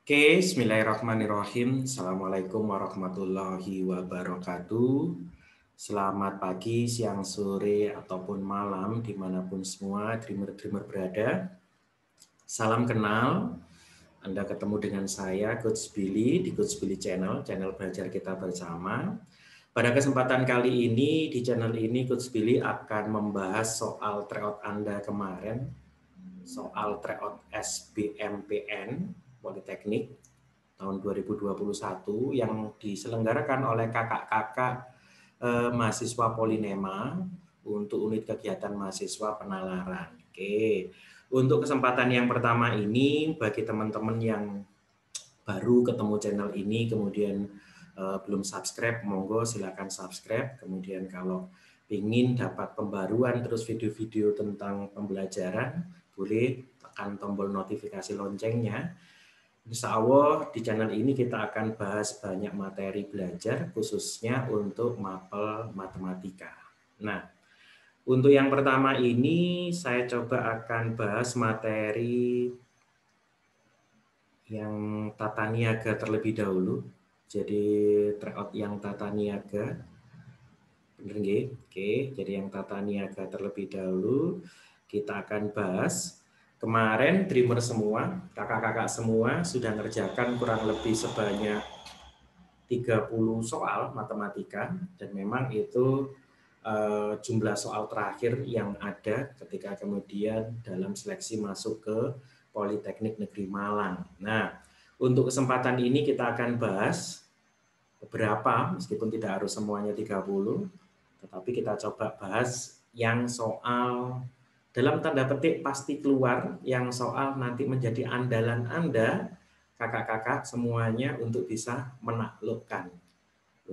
Oke, bismillahirrahmanirrahim. Assalamualaikum warahmatullahi wabarakatuh. Selamat pagi, siang, sore, ataupun malam, dimanapun semua dreamer-dreamer berada. Salam kenal, Anda ketemu dengan saya, Coach Billy, di Coach Billy Channel, channel belajar kita bersama. Pada kesempatan kali ini, di channel ini, Coach Billy akan membahas soal tryout Anda kemarin, soal tryout SBMPN, Politeknik, tahun 2021 yang diselenggarakan oleh kakak-kakak mahasiswa Polinema untuk unit kegiatan mahasiswa penalaran. Oke, untuk kesempatan yang pertama ini bagi teman-teman yang baru ketemu channel ini kemudian belum subscribe, monggo silakan subscribe. Kemudian kalau ingin dapat pembaruan terus video-video tentang pembelajaran, boleh tekan tombol notifikasi loncengnya. Insya Allah di channel ini kita akan bahas banyak materi belajar khususnya untuk mapel matematika. Nah, untuk yang pertama ini saya coba akan bahas materi yang tata niaga terlebih dahulu. Jadi tryout yang tata niaga. Bener nggih? Oke, jadi yang tata niaga terlebih dahulu kita akan bahas. Kemarin dreamer semua, kakak-kakak semua sudah ngerjakan kurang lebih sebanyak 30 soal matematika dan memang itu jumlah soal terakhir yang ada ketika kemudian dalam seleksi masuk ke Politeknik Negeri Malang. Nah, untuk kesempatan ini kita akan bahas beberapa, meskipun tidak harus semuanya 30, tetapi kita coba bahas yang soal dalam tanda petik pasti keluar, yang soal nanti menjadi andalan Anda, kakak-kakak semuanya untuk bisa menaklukkan,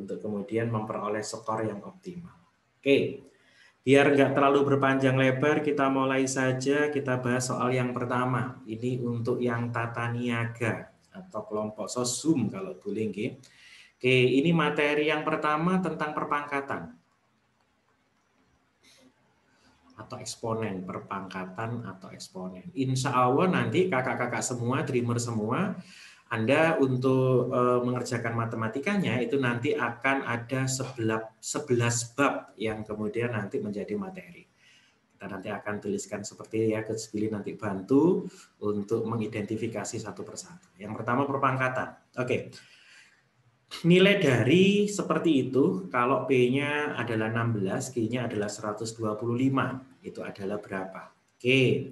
untuk kemudian memperoleh skor yang optimal. Oke, biar nggak terlalu berpanjang lebar, kita mulai saja, kita bahas soal yang pertama. Ini untuk yang tata niaga atau kelompok sosum kalau boleh nggih. Oke, ini materi yang pertama tentang perpangkatan atau eksponen, perpangkatan atau eksponen. Insya Allah nanti kakak-kakak semua, dreamer semua, Anda untuk mengerjakan matematikanya itu nanti akan ada 11 bab yang kemudian nanti menjadi materi. Kita nanti akan tuliskan seperti ya, Coach Billy nanti bantu untuk mengidentifikasi satu persatu. Yang pertama perpangkatan. Oke. Nilai dari seperti itu, kalau P-nya adalah 16, Q-nya adalah 125. Itu adalah berapa? Oke,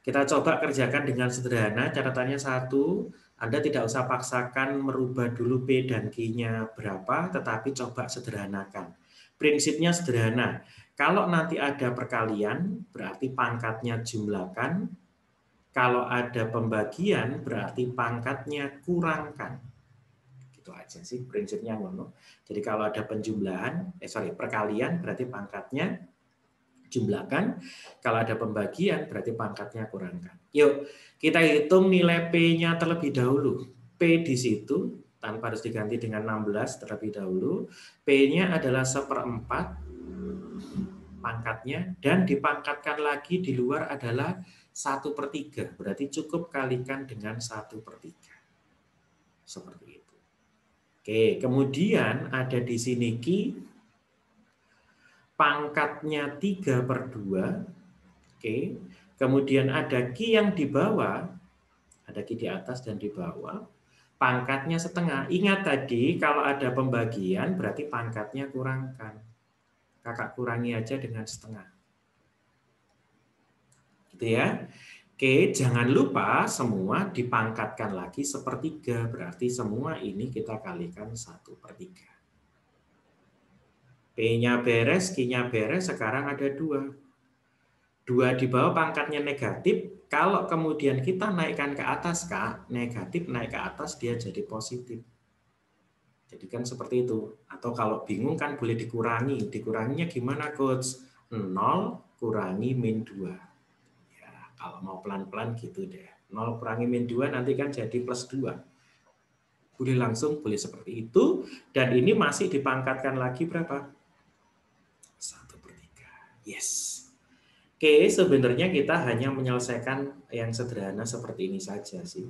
kita coba kerjakan dengan sederhana. Catatannya satu, Anda tidak usah paksakan merubah dulu P dan Q-nya berapa, tetapi coba sederhanakan. Prinsipnya sederhana. Kalau nanti ada perkalian, berarti pangkatnya jumlahkan. Kalau ada pembagian, berarti pangkatnya kurangkan. Itu aja sih prinsipnya ngono. Jadi kalau ada penjumlahan, perkalian berarti pangkatnya jumlahkan. Kalau ada pembagian berarti pangkatnya kurangkan. Yuk, kita hitung nilai P-nya terlebih dahulu. P di situ tanpa harus diganti dengan 16 terlebih dahulu. P-nya adalah 1/4 pangkatnya dan dipangkatkan lagi di luar adalah 1/3. Berarti cukup kalikan dengan 1/3. Seperti itu. Oke, kemudian ada di sini Q, pangkatnya 3/2. Oke, kemudian ada Q yang di bawah, ada Q di atas dan di bawah, pangkatnya setengah. Ingat tadi kalau ada pembagian berarti pangkatnya kurangkan. Kakak kurangi aja dengan setengah. Gitu ya. Oke, jangan lupa semua dipangkatkan lagi 1/3. Berarti semua ini kita kalikan 1/3. P-nya beres, Q-nya beres, sekarang ada 2. 2 di bawah pangkatnya negatif, kalau kemudian kita naikkan ke atas, Kak, negatif naik ke atas dia jadi positif. Jadi kan seperti itu. Atau kalau bingung kan boleh dikurangi. Dikuranginya gimana, Coach? 0 kurangi min 2. Ya, kalau mau pelan-pelan gitu deh. 0 kurangi min 2 nanti kan jadi plus 2. Boleh langsung, boleh seperti itu. Dan ini masih dipangkatkan lagi berapa? 1/3. Yes. Oke, sebenarnya kita hanya menyelesaikan yang sederhana seperti ini saja sih.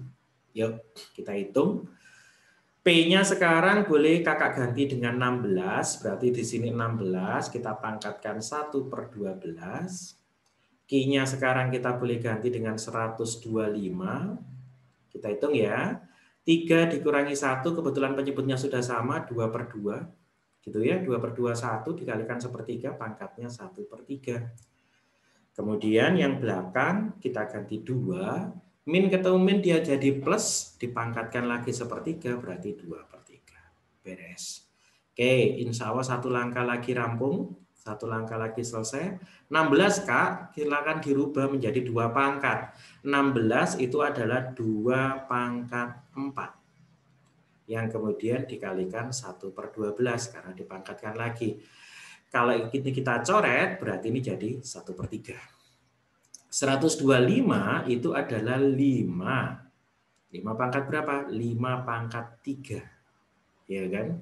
Yuk, kita hitung. P-nya sekarang boleh kakak ganti dengan 16, berarti di sini 16, kita pangkatkan 1/12. Q-nya sekarang kita boleh ganti dengan 125. Kita hitung ya. 3 dikurangi 1, kebetulan penyebutnya sudah sama, 2/2. Gitu ya, 2/2 1 dikalikan 1/3, pangkatnya 1/3. Kemudian yang belakang kita ganti 2. Min ketemu min dia jadi plus, dipangkatkan lagi 1/3, berarti 2/3. Beres. Oke, insya Allah satu langkah lagi rampung, satu langkah lagi selesai. 16 Kak, silakan dirubah menjadi 2 pangkat. 16 itu adalah 2 pangkat 4. Yang kemudian dikalikan 1/12 karena dipangkatkan lagi. Kalau ini kita coret, berarti ini jadi 1/3. 125 itu adalah 5. 5 pangkat berapa? 5 pangkat 3. Ya kan?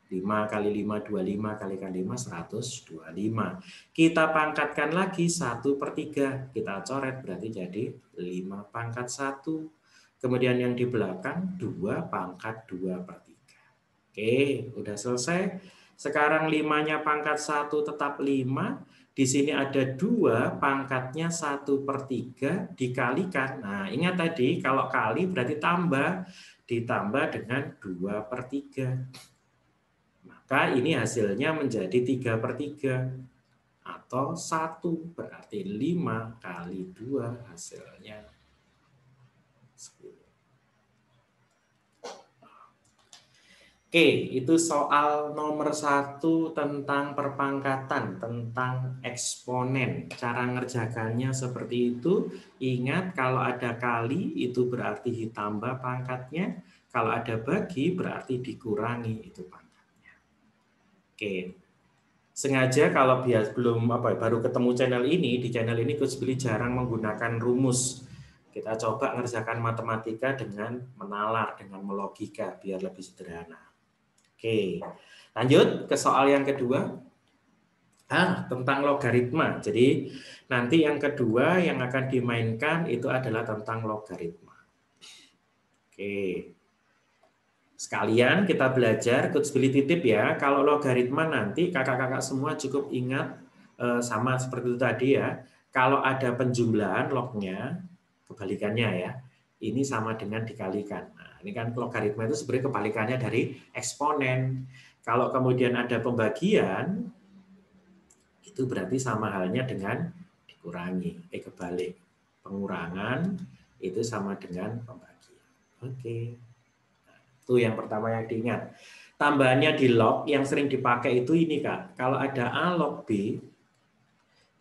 5 kali 5, 25 kalikan 5, 125. Kita pangkatkan lagi 1/3. Kita coret berarti jadi 5 pangkat 1. Kemudian yang di belakang 2 pangkat 2/3. Oke, udah selesai. Sekarang 5-nya pangkat 1 tetap 5. Di sini ada 2, pangkatnya 1/3 dikalikan. Nah, ingat tadi kalau kali berarti tambah, ditambah dengan 2/3. Maka ini hasilnya menjadi 3/3 atau 1, berarti 5 kali 2 hasilnya 10. Oke, itu soal nomor 1 tentang perpangkatan, tentang eksponen. Cara ngerjakannya seperti itu. Ingat, kalau ada kali itu berarti ditambah pangkatnya. Kalau ada bagi berarti dikurangi itu pangkatnya. Oke. Sengaja kalau baru ketemu channel ini, di channel ini Coach Billy jarang menggunakan rumus. Kita coba ngerjakan matematika dengan menalar, dengan melogika biar lebih sederhana. Oke, lanjut ke soal yang kedua. Tentang logaritma. Jadi nanti yang kedua yang akan dimainkan itu adalah tentang logaritma. Oke. Sekalian kita belajar, Coach Billy titip ya, kalau logaritma nanti kakak-kakak semua cukup ingat sama seperti itu tadi ya. Kalau ada penjumlahan lognya, kebalikannya ya, ini sama dengan dikalikan. Nah, ini kan logaritma itu sebenarnya kebalikannya dari eksponen. Kalau kemudian ada pembagian, itu berarti sama halnya dengan dikurangi. Kebalik. Pengurangan itu sama dengan pembagian. Oke. Nah, itu yang pertama yang diingat. Tambahannya di log yang sering dipakai itu ini Kak. Kalau ada A log B,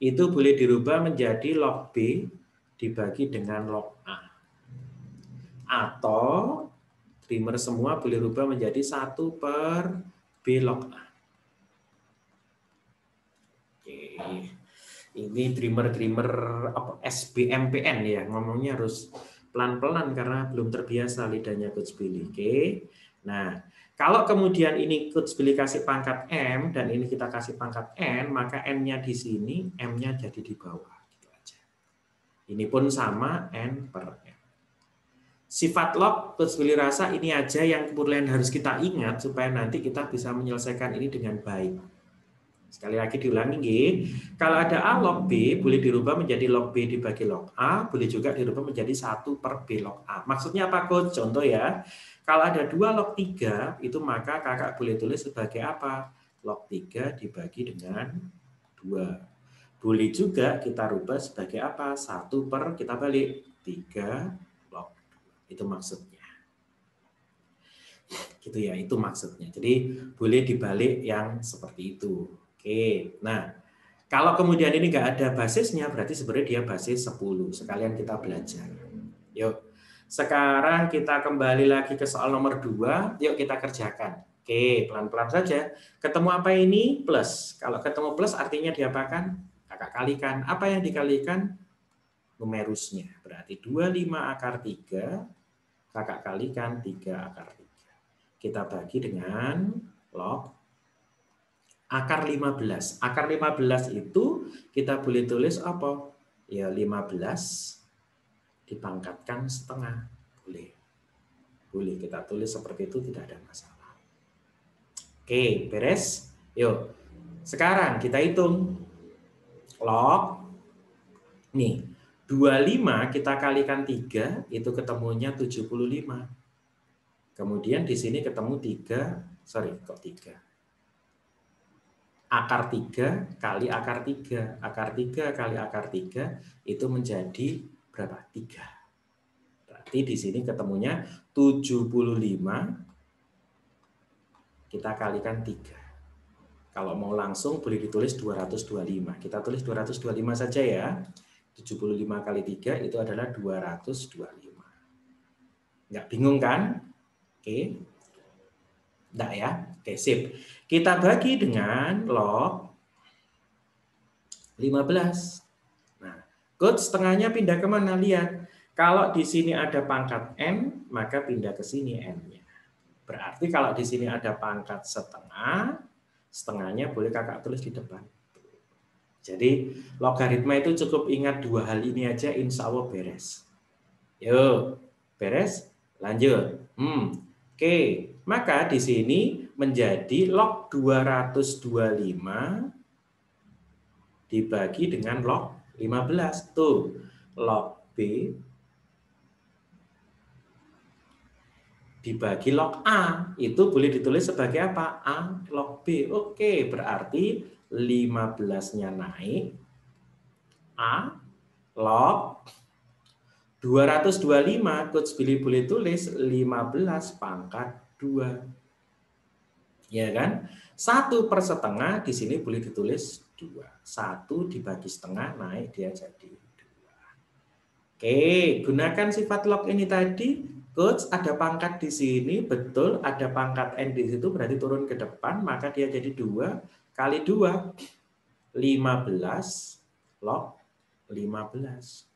itu boleh dirubah menjadi log B dibagi dengan log A. Atau dreamer semua boleh rubah menjadi 1/B log A. Oke. Ini dreamer SBMPN ya, ngomongnya harus pelan-pelan karena belum terbiasa lidahnya Coach Billy. Oke. Nah, kalau kemudian ini Coach Billy kasih pangkat M dan ini kita kasih pangkat N, maka N-nya di sini, M-nya jadi di bawah. Gitu aja. Ini pun sama N per M. Sifat log, Coach Billy rasa ini aja yang kemudian harus kita ingat supaya nanti kita bisa menyelesaikan ini dengan baik. Sekali lagi diulangi, kalau ada A log B boleh dirubah menjadi log B dibagi log A, boleh juga dirubah menjadi 1/B log A. Maksudnya apa Coach? Contoh ya, kalau ada 2 log 3, itu maka kakak boleh tulis sebagai apa? Log 3 dibagi dengan 2. Boleh juga kita rubah sebagai apa? 1 per, kita balik, 3 log 2. Itu maksudnya. Gitu ya, itu maksudnya. Jadi boleh dibalik yang seperti itu. Oke, nah kalau kemudian ini nggak ada basisnya, berarti sebenarnya dia basis 10. Sekalian kita belajar. Yuk, sekarang kita kembali lagi ke soal nomor 2. Yuk kita kerjakan. Oke, pelan-pelan saja. Ketemu apa ini? Plus. Kalau ketemu plus artinya diapakan? Kakak kalikan. Apa yang dikalikan? Numerusnya. Berarti 25 akar 3, kakak kalikan 3 akar 3. Kita bagi dengan log akar 15. Akar 15 itu kita boleh tulis apa? Ya 15 dipangkatkan setengah. Boleh. Boleh kita tulis seperti itu, tidak ada masalah. Oke, beres? Yuk, sekarang kita hitung. Log, nih, 25 kita kalikan 3, itu ketemunya 75. Kemudian di sini ketemu 3, sorry, kok 3? Akar 3 kali akar 3. Akar 3 kali akar 3 itu menjadi berapa? 3. Berarti di sini ketemunya 75 kita kalikan 3. Kalau mau langsung boleh ditulis 225. Kita tulis 225 saja ya. 75 kali 3 itu adalah 225. Nggak bingung kan? Oke. Nggak ya? Oke, sip. Kita bagi dengan log 15. Nah, coach setengahnya pindah kemana? Lihat. Kalau di sini ada pangkat N, maka pindah ke sini N-nya. Berarti kalau di sini ada pangkat setengah, setengahnya boleh kakak tulis di depan. Jadi logaritma itu cukup ingat dua hal ini aja, insya Allah beres. Yuk, beres? Lanjut. Oke, maka di sini menjadi log 225 dibagi dengan log 15. Tuh, log B dibagi log A. Itu boleh ditulis sebagai apa? A log B. Oke, berarti 15-nya naik. A log 225. Coach Billy boleh tulis 15 pangkat 2. Ya kan? 1/setengah di sini boleh ditulis 2. 1 dibagi setengah naik dia jadi 2. Oke, gunakan sifat log ini tadi. Coach, ada pangkat di sini, betul, ada pangkat N di situ, berarti turun ke depan, maka dia jadi 2 kali 2, 15 log 15.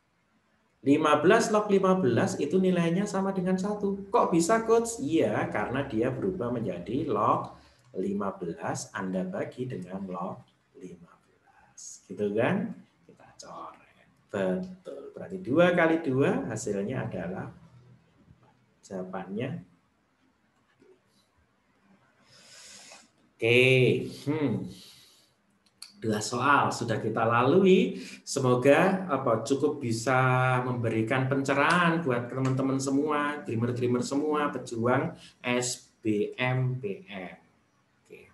15 log 15 itu nilainya sama dengan 1. Kok bisa, Coach? Iya, karena dia berubah menjadi log 15, Anda bagi dengan log 15. Gitu kan? Kita coret. Betul, berarti 2 kali 2 hasilnya adalah jawabannya. Oke, 2 soal sudah kita lalui. Semoga cukup bisa memberikan pencerahan buat teman-teman semua, dreamer-dreamer semua, pejuang SBMPTN. Oke.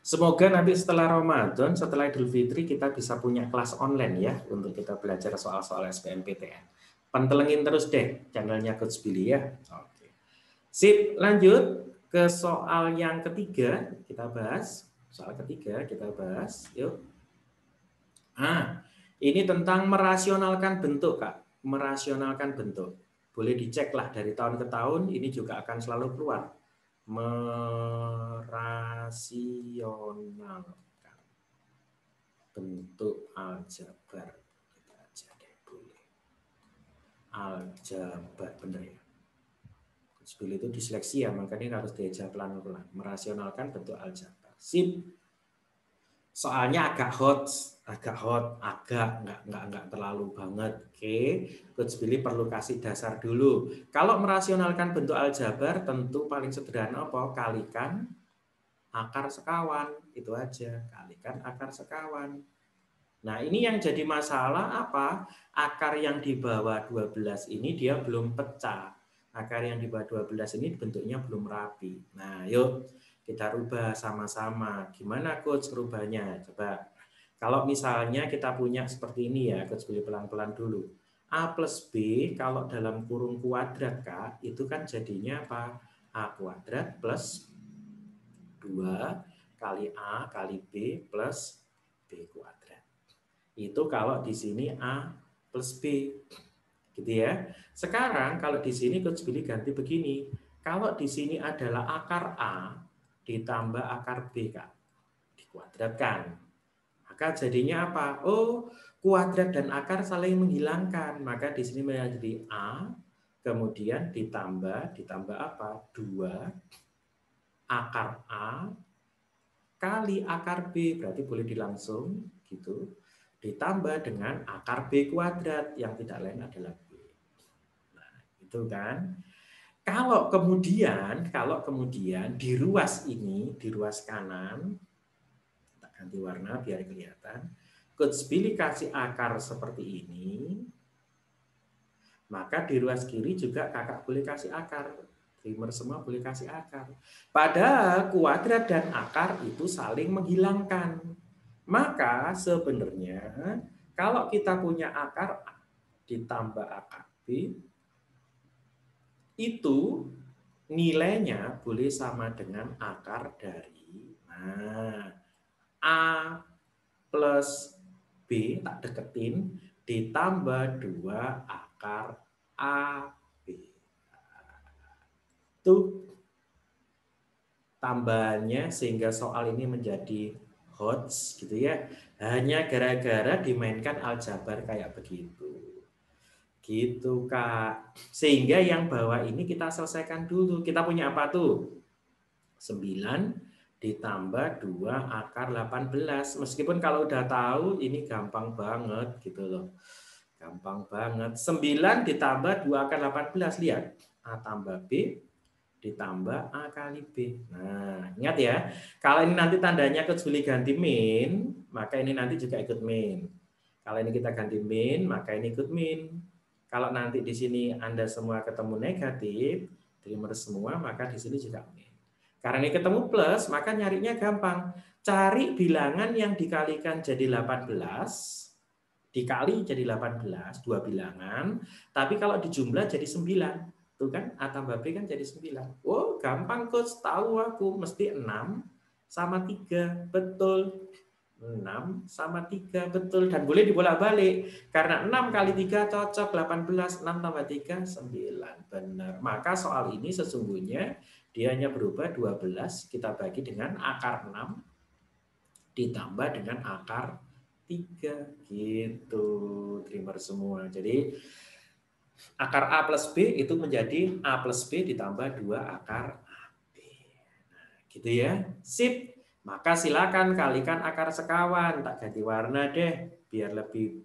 Semoga nanti setelah Ramadan, setelah Idul Fitri kita bisa punya kelas online ya untuk kita belajar soal-soal SBMPTN. Pantengin terus deh channelnya Coach Billy ya. Oke. Sip, lanjut ke soal yang ketiga kita bahas. Soal ketiga kita bahas, yuk. Ini tentang merasionalkan bentuk, Kak. Merasionalkan bentuk. Boleh dicek lah dari tahun ke tahun, ini juga akan selalu keluar. Merasionalkan bentuk aljabar. Kita aja deh, boleh. Aljabar, bener ya. Sebelum itu diseleksi ya, makanya harus diajak pelan-pelan. Merasionalkan bentuk aljabar. Sip. Soalnya agak hot, nggak terlalu banget. Oke, Coach Billy perlu kasih dasar dulu. Kalau merasionalkan bentuk aljabar, tentu paling sederhana apa? Kalikan akar sekawan. Itu aja, kalikan akar sekawan. Nah, ini yang jadi masalah apa? Akar yang di bawah 12 ini dia belum pecah. Akar yang di bawah 12 ini bentuknya belum rapi. Nah, yuk kita rubah sama-sama. Gimana Coach rubahnya? Coba. Kalau misalnya kita punya seperti ini ya, Coach Billy pelan-pelan dulu. A plus B kalau dalam kurung kuadrat, Kak, itu kan jadinya apa? A kuadrat plus 2 kali A kali B plus B kuadrat. Itu kalau di sini A plus B. Gitu ya. Sekarang kalau di sini Coach Billy ganti begini. Kalau di sini adalah akar A ditambah akar B, Kak. Dikuadratkan. Maka jadinya apa? Oh, kuadrat dan akar saling menghilangkan. Maka di sini menjadi A, kemudian ditambah apa? 2 akar A kali akar B. Berarti boleh dilangsung gitu. Ditambah dengan akar B kuadrat yang tidak lain adalah B. Nah, itu kan. Kalau kemudian di ruas ini, di ruas kanan, kita ganti warna biar kelihatan. Coach Billy kasih akar seperti ini, maka di ruas kiri juga kakak boleh kasih akar. Dreamer semua boleh kasih akar. Padahal kuadrat dan akar itu saling menghilangkan. Maka sebenarnya kalau kita punya akar A ditambah akar B, itu nilainya boleh sama dengan akar dari A plus B, tak deketin, ditambah 2 akar AB. Itu tambahannya sehingga soal ini menjadi hot gitu ya. Hanya gara-gara dimainkan aljabar kayak begitu. Gitu, Kak. Sehingga yang bawah ini kita selesaikan dulu. Kita punya apa tuh? 9 ditambah 2 akar 18. Meskipun kalau udah tahu ini gampang banget gitu loh. Gampang banget. 9 ditambah 2 akar 18. Lihat. A tambah B ditambah A kali B. Nah, ingat ya. Kalau ini nanti tandanya kecuali ganti min, maka ini nanti juga ikut min. Kalau ini kita ganti min, maka ini ikut min. Kalau nanti di sini Anda semua ketemu negatif, dreamer semua, maka di sini juga min. Karena ini ketemu plus, maka nyarinya gampang. Cari bilangan yang dikalikan jadi 18, dikali jadi 18, 2 bilangan, tapi kalau dijumlah jadi 9. Tuh kan, A tambah B kan jadi 9. Oh, gampang Coach, tahu aku, mesti 6 sama 3, betul. 6 sama 3, betul. Dan boleh dibolak-balik. Karena 6 kali 3 cocok, 18. 6 tambah 3, 9. Benar. Maka soal ini sesungguhnya dia hanya berubah 12. Kita bagi dengan akar 6 ditambah dengan akar 3. Gitu, dreamer semua. Jadi akar A plus B itu menjadi A plus B ditambah 2 akar AB. Nah, gitu ya. Sip. Maka silakan kalikan akar sekawan, tak ganti warna deh biar lebih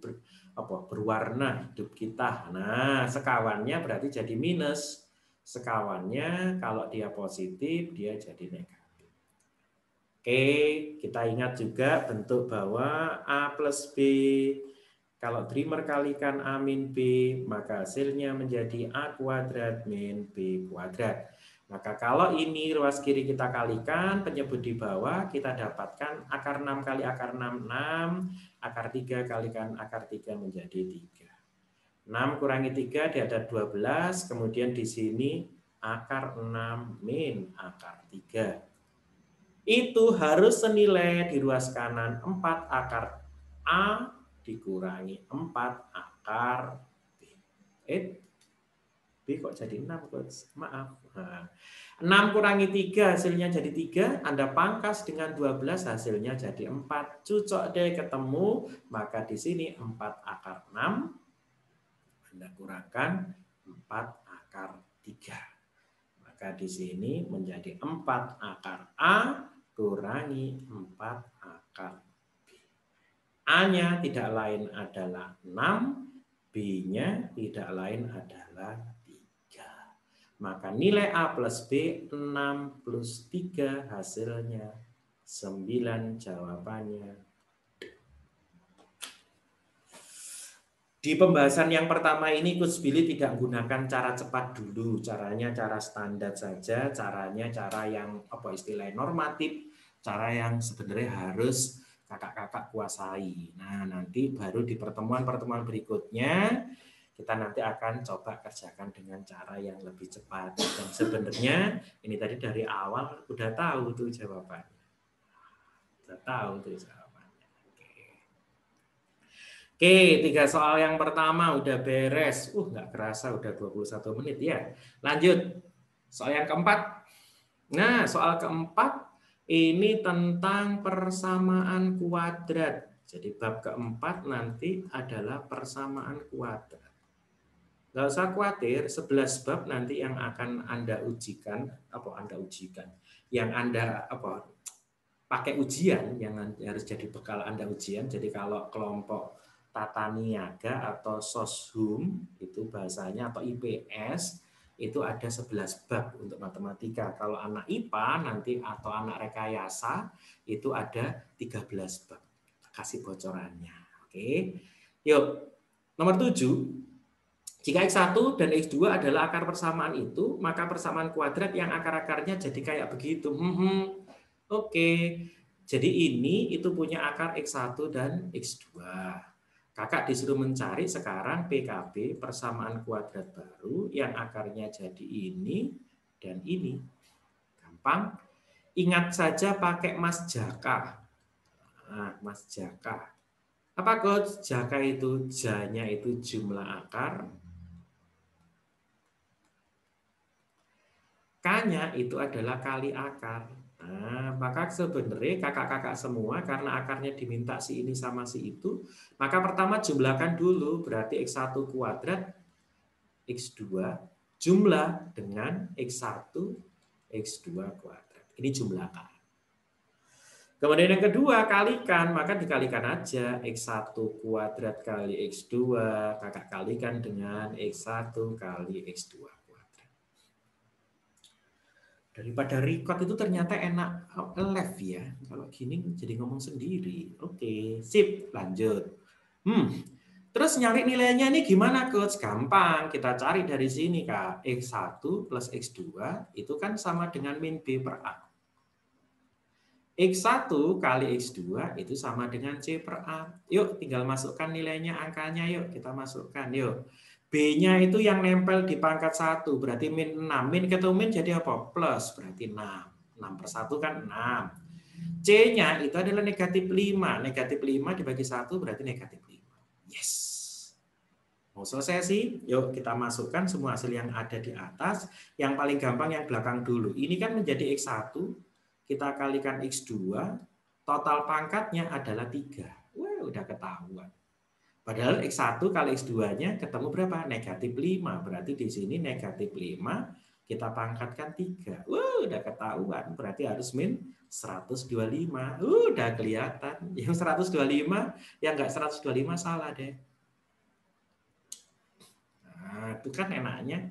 berwarna hidup kita. Nah, sekawannya berarti jadi minus. Sekawannya kalau dia positif dia jadi negatif. Oke, kita ingat juga bentuk bawah A plus B. Kalau dreamer kalikan A min B, maka hasilnya menjadi A kuadrat min B kuadrat. Maka kalau ini ruas kiri kita kalikan, penyebut di bawah, kita dapatkan akar 6 kali akar 6, 6. Akar 3 kalikan akar 3 menjadi 3. 6 kurangi 3, dia ada 12. Kemudian di sini akar 6 min akar 3. Itu harus senilai di ruas kanan 4 akar A dikurangi 4 akar B. B kok jadi 6, Coach? Maaf. Nah, 6 kurangi 3 hasilnya jadi 3. Anda pangkas dengan 12 hasilnya jadi 4. Cucok deh ketemu. Maka di sini 4 akar 6. Anda kurangkan 4 akar 3. Maka di sini menjadi 4 akar A kurangi 4 akar B. A-nya tidak lain adalah 6. B-nya tidak lain adalah maka nilai A plus B 6 plus 3 hasilnya 9 jawabannya. Di pembahasan yang pertama ini Coach Billy tidak menggunakan cara cepat dulu. Caranya cara standar saja, caranya cara yang istilahnya normatif, cara yang sebenarnya harus kakak-kakak kuasai. Nah, nanti baru di pertemuan-pertemuan berikutnya kita nanti akan coba kerjakan dengan cara yang lebih cepat. Dan sebenarnya ini tadi dari awal udah tahu tuh jawabannya. Udah tahu tuh jawabannya. Oke, 3 soal yang pertama udah beres. Nggak kerasa udah 21 menit ya. Lanjut. Soal yang keempat. Nah, soal keempat ini tentang persamaan kuadrat. Jadi bab keempat nanti adalah persamaan kuadrat. Nggak usah khawatir, 11 bab nanti yang akan Anda ujikan, yang Anda pakai ujian, yang harus jadi bekal Anda ujian. Jadi kalau kelompok tata niaga atau soshum, itu bahasanya, atau IPS, itu ada 11 bab untuk matematika. Kalau anak IPA nanti atau anak rekayasa itu ada 13 bab. Kasih bocorannya. Oke. Yuk, nomor 7. Jika X1 dan X2 adalah akar persamaan itu, maka persamaan kuadrat yang akar-akarnya jadi kayak begitu. Oke. Jadi ini itu punya akar X1 dan X2. Kakak disuruh mencari sekarang PKB persamaan kuadrat baru yang akarnya jadi ini dan ini. Gampang. Ingat saja pakai Mas Jaka. Nah, Mas Jaka. Apa Coach? Jaka itu J-nya itu jumlah akar. K-nya itu adalah kali akar. Nah, maka sebenarnya kakak-kakak semua karena akarnya diminta si ini sama si itu, maka pertama jumlahkan dulu, berarti X1 kuadrat, X2 jumlah dengan X1, X2 kuadrat. Ini jumlahkan. Kemudian yang kedua, kalikan, maka dikalikan aja X1 kuadrat kali X2, kakak kalikan dengan X1 kali X2. Daripada record itu ternyata enak live ya. Kalau gini jadi ngomong sendiri. Oke, sip, lanjut. Terus nyari nilainya ini gimana Coach? Gampang, kita cari dari sini Kak. X1 plus X2 itu kan sama dengan min B per A. X1 kali X2 itu sama dengan C per A. Yuk, tinggal masukkan nilainya, angkanya yuk. Kita masukkan, yuk. B-nya itu yang nempel di pangkat 1, berarti min 6. Min ketemu min jadi apa? Plus, berarti 6. 6 per 1 kan 6. C-nya itu adalah negatif 5. Negatif 5 dibagi 1 berarti negatif 5. Yes. Mau selesai sih? Yuk kita masukkan semua hasil yang ada di atas. Yang paling gampang yang belakang dulu. Ini kan menjadi X1. Kita kalikan X2. Total pangkatnya adalah 3. Wah, udah ketahuan. Padahal X1 kali X2-nya ketemu berapa? Negatif 5. Berarti di sini negatif 5, kita pangkatkan 3. Udah ketahuan. Berarti harus min 125. Udah kelihatan. Yang 125, yang enggak 125 salah deh. Nah, itu kan enaknya.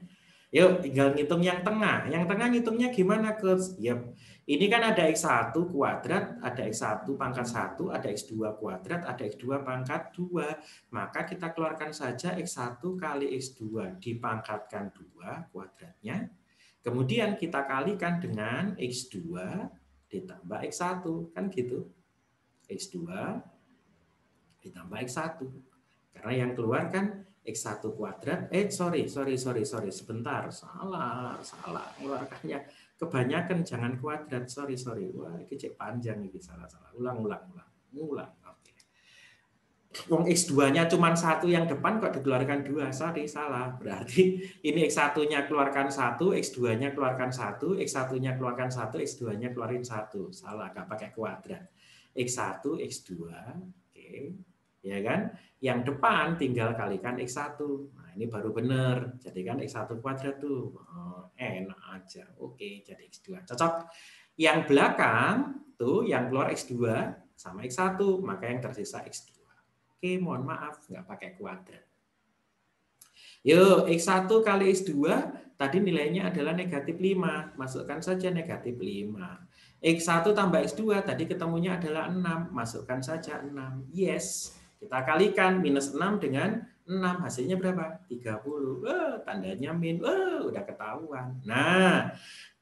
Yuk, tinggal ngitung yang tengah. Yang tengah ngitungnya gimana, Coach? Yep. Ini kan ada X1 kuadrat, ada X1 pangkat 1, ada X2 kuadrat, ada X2 pangkat 2. Maka kita keluarkan saja X1 kali X2 dipangkatkan 2 kuadratnya. Kemudian kita kalikan dengan X2 ditambah X1. Kan gitu. X2 ditambah X1. Karena yang keluar kan X1 kuadrat, sorry, sebentar, salah, keluarkannya kebanyakan, jangan kuadrat, sorry, wah, ini cek panjang ini, salah, ulang, oke. Wong X2-nya cuma 1 yang depan kok dikeluarkan 2, sorry, salah, berarti ini X1-nya keluarkan 1, X2-nya keluarkan 1, X1-nya keluarkan 1, X2-nya keluarin 1, salah, nggak pakai kuadrat, X1, X2, oke. Ya kan? Yang depan tinggal kalikan X1. Nah, ini baru benar. Jadikan X1 kuadrat tuh. Oh, enak aja. Oke, jadi X2. Cocok. Yang belakang tuh yang keluar X2 sama X1, maka yang tersisa X2. Oke, mohon maaf nggak pakai kuadrat. Yuk, X1 kali X2 tadi nilainya adalah negatif 5. Masukkan saja negatif 5. X1 tambah X2 tadi ketemunya adalah 6. Masukkan saja 6. Yes. Kita kalikan minus 6 dengan 6. Hasilnya berapa? 30. Tandanya min. Udah ketahuan. Nah,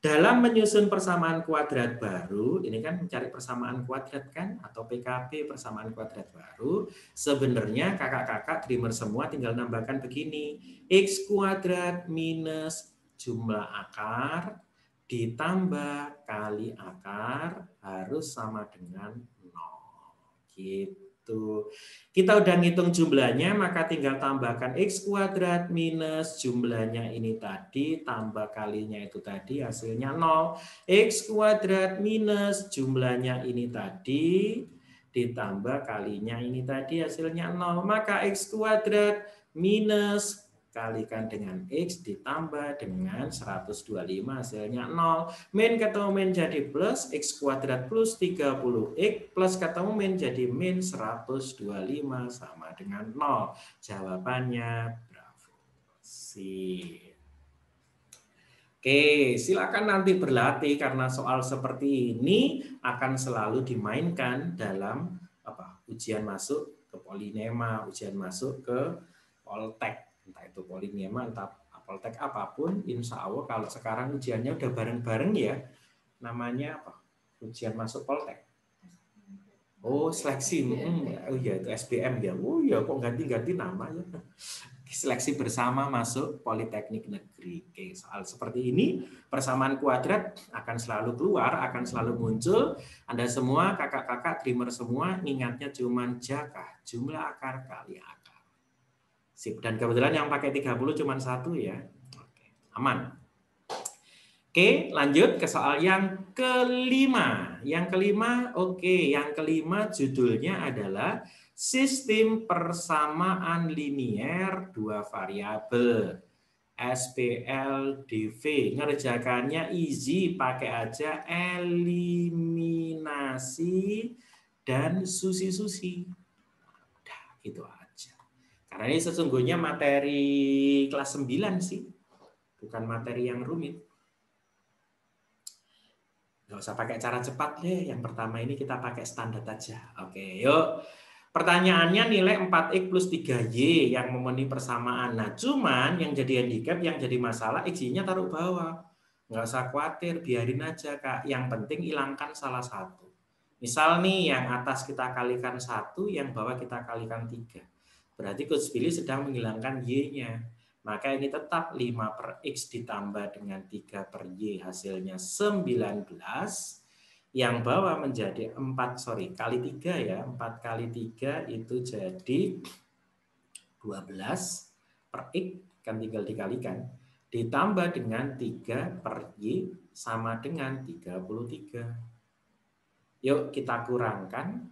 dalam menyusun persamaan kuadrat baru, ini kan mencari persamaan kuadrat kan? Atau PKB persamaan kuadrat baru. Sebenarnya kakak-kakak dreamer semua tinggal nambahkan begini. X kuadrat minus jumlah akar ditambah kali akar harus sama dengan 0. Gitu. Kita udah ngitung jumlahnya, maka tinggal tambahkan X kuadrat minus jumlahnya ini tadi, tambah kalinya itu tadi, hasilnya 0. X kuadrat minus jumlahnya ini tadi, ditambah kalinya ini tadi, hasilnya 0. Maka X kuadrat minus kalikan dengan X ditambah dengan 125 hasilnya 0. Min ketemu min jadi plus, X kuadrat plus 30X plus ketemu min jadi min 125 sama dengan 0. Jawabannya bravo. Sip. Oke, silakan nanti berlatih karena soal seperti ini akan selalu dimainkan dalam ujian masuk ke Polinema, ujian masuk ke Poltek, entah itu Polinema, entah Poltek apapun, insya Allah kalau sekarang ujiannya udah bareng-bareng ya, namanya apa? Ujian masuk Poltek. Oh, seleksi. Oh iya, itu SBM ya. Oh iya, kok ganti-ganti nama ya. Seleksi bersama masuk Politeknik Negeri. Oke, soal seperti ini, persamaan kuadrat akan selalu keluar, akan selalu muncul. Anda semua, kakak-kakak, dreamer semua, ingatnya cuma jakah, jumlah akar kali akar. Sip, dan kebetulan yang pakai 30 cuma satu ya. Oke, aman. Oke, lanjut ke soal yang kelima. Yang kelima, yang kelima judulnya adalah sistem persamaan linier dua variabel. SPLDV. Ngerjakannya easy, pakai aja eliminasi dan susi-susi. Udah, gitu aja. Karena ini sesungguhnya materi kelas 9 sih. Bukan materi yang rumit. Nggak usah pakai cara cepat deh. Yang pertama ini kita pakai standar aja. Oke, yuk. Pertanyaannya nilai 4X plus 3Y yang memenuhi persamaan. Nah, cuman yang jadi handicap, yang jadi masalah, X-nya taruh bawah. Nggak usah khawatir, biarin aja, Kak. Yang penting hilangkan salah satu. Misal nih, yang atas kita kalikan 1, yang bawah kita kalikan 3. Berarti Coach Billy sedang menghilangkan Y-nya. Maka ini tetap 5 per X ditambah dengan 3 per Y hasilnya 19. Yang bawah menjadi 4, kali 3 ya. 4 kali 3 itu jadi 12 per X, kan tinggal dikalikan. Ditambah dengan 3 per Y sama dengan 33. Yuk kita kurangkan.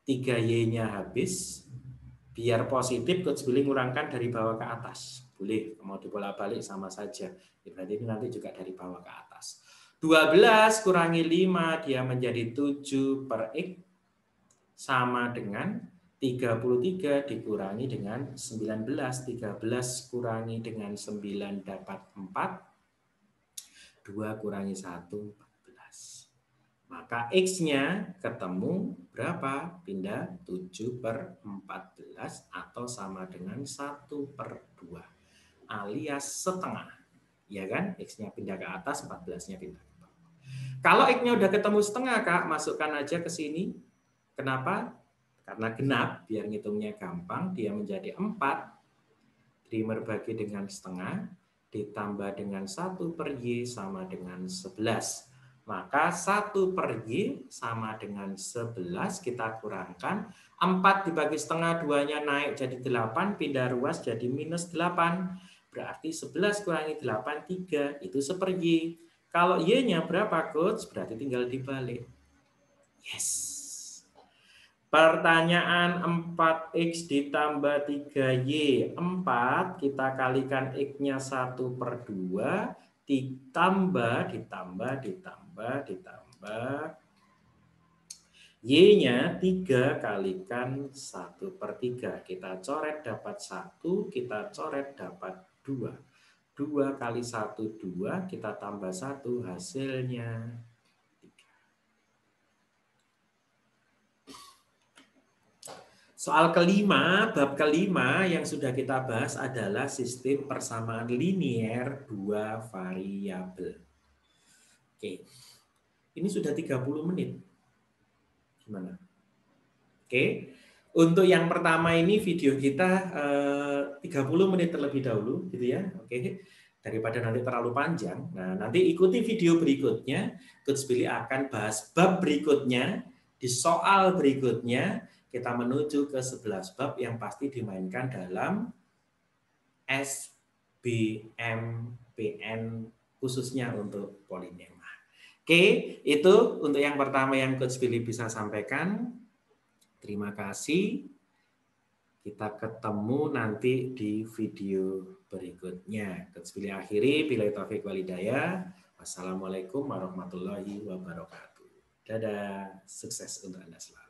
3Y-nya habis. Biar positif, Coach Billy ngurangkan dari bawah ke atas. Boleh, mau dibolak-balik sama saja. Berarti ini nanti juga dari bawah ke atas. 12 kurangi 5, dia menjadi 7 per X. Sama dengan 33 dikurangi dengan 19. 13 kurangi dengan 9 dapat 4. 2 kurangi 1, 14. Maka X-nya ketemu berapa? Pindah 7 per 14 atau sama dengan 1 per 2. Alias setengah. Ya kan? X-nya pindah ke atas, 14-nya pindah ke bawah. Kalau X-nya udah ketemu setengah, Kak, masukkan aja ke sini. Kenapa? Karena genap, biar ngitungnya gampang, dia menjadi 4. Dreamer bagi dengan setengah, ditambah dengan 1 per Y sama dengan 11. Maka 1 per Y sama dengan 11, kita kurangkan. 4 dibagi setengah, 2-nya naik jadi 8, pindah ruas jadi minus 8. Berarti 11 kurangi 8, 3. Itu 1 per Y. Kalau Y-nya berapa, Coach? Berarti tinggal dibalik. Yes. Pertanyaan 4X ditambah 3Y. 4 kita kalikan X-nya 1 per 2. Ditambah. Y-nya 3 kalikan 1 per 3. Kita coret dapat 1. Kita coret dapat 2. 2 kali 1, 2. Kita tambah 1 hasilnya. Soal kelima, bab kelima yang sudah kita bahas adalah sistem persamaan linier dua variabel. Oke, ini sudah 30 menit. Gimana? Oke, untuk yang pertama ini video kita 30 menit terlebih dahulu, gitu ya. Oke, daripada nanti terlalu panjang. Nah, nanti ikuti video berikutnya. Coach Billy akan bahas bab berikutnya, di soal berikutnya. Kita menuju ke 11 bab yang pasti dimainkan dalam SBMPN khususnya untuk Polinema. Oke, itu untuk yang pertama yang Coach Billy bisa sampaikan. Terima kasih. Kita ketemu nanti di video berikutnya. Coach Billy akhiri, billahi taufiq wal hidayah. Wassalamualaikum warahmatullahi wabarakatuh. Dadah, sukses untuk Anda selalu.